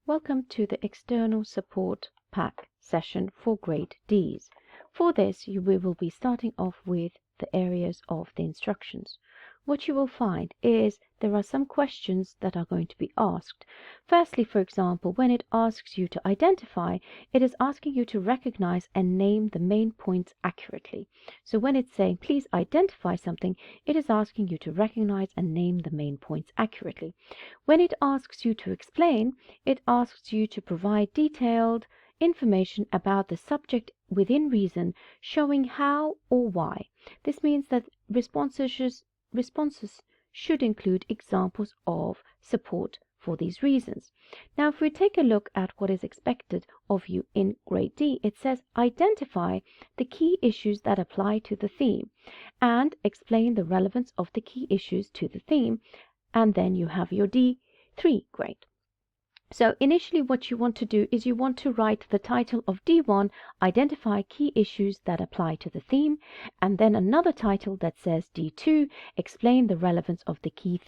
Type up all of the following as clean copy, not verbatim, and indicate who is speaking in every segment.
Speaker 1: Welcome to the External Support Pack session for Grade Ds. For this, we will be starting off with the areas of the instructions. What you will find is there are some questions that are going to be asked. Firstly, for example, when it asks you to identify, it is asking you to recognize and name the main points accurately. So when it's saying, please identify something, it is asking you to recognize and name the main points accurately. When it asks you to explain, it asks you to provide detailed information about the subject within reason, showing how or why. This means that responses should include examples of support for these reasons. Now, if we take a look at what is expected of you in Grade D, it says identify the key issues that apply to the theme and explain the relevance of the key issues to the theme, and then you have your D3 grade. So initially what you want to do is you want to write the title of D1, identify key issues that apply to the theme, and then another title that says D2, explain the relevance of the key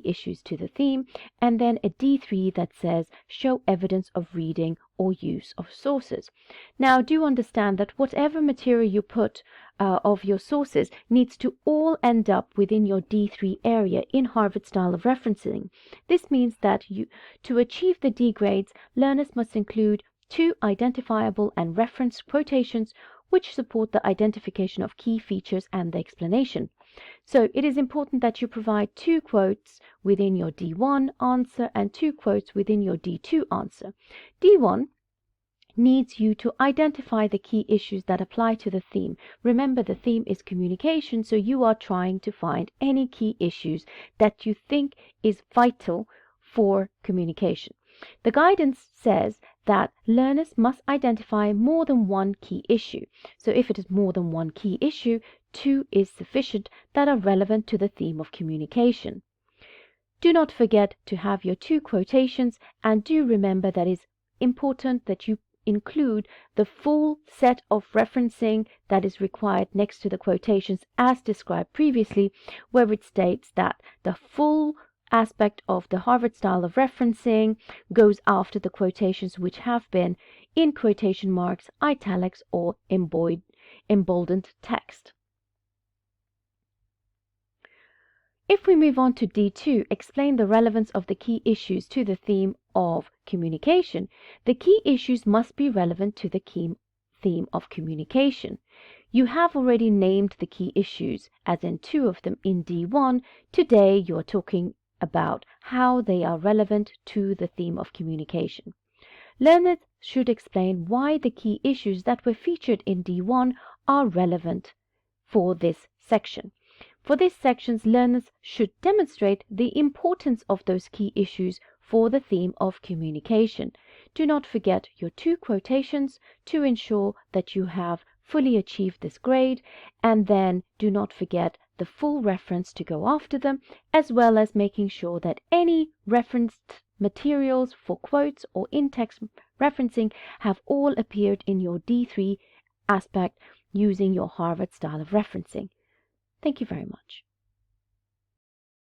Speaker 1: issues to the theme, and then a D3 that says show evidence of reading or use of sources. Now do understand that whatever material you put of your sources needs to all end up within your D3 area in Harvard style of referencing. This means that to achieve the D grades, learners must include 2 identifiable and referenced quotations which support the identification of key features and the explanation. So it is important that you provide 2 quotes within your D1 answer and 2 quotes within your D2 answer. D1 needs you to identify the key issues that apply to the theme. Remember, the theme is communication, so you are trying to find any key issues that you think is vital for communication. The guidance says that learners must identify more than one key issue. So if it is more than one key issue, 2 is sufficient that are relevant to the theme of communication. Do not forget to have your 2 quotations, and do remember that it is important that you include the full set of referencing that is required next to the quotations as described previously, where it states that the full aspect of the Harvard style of referencing goes after the quotations which have been in quotation marks, italics, or emboldened text. If we move on to D2, explain the relevance of the key issues to the theme of communication. The key issues must be relevant to the theme of communication. You have already named the key issues, as in 2 of them in D1. Today you are talking about how they are relevant to the theme of communication. Learners should explain why the key issues that were featured in D1 are relevant for this section. For this section, learners should demonstrate the importance of those key issues for the theme of communication. Do not forget your 2 quotations to ensure that you have fully achieved this grade, and then do not forget the full reference to go after them, as well as making sure that any referenced materials for quotes or in-text referencing have all appeared in your D3 aspect using your Harvard style of referencing. Thank you very much.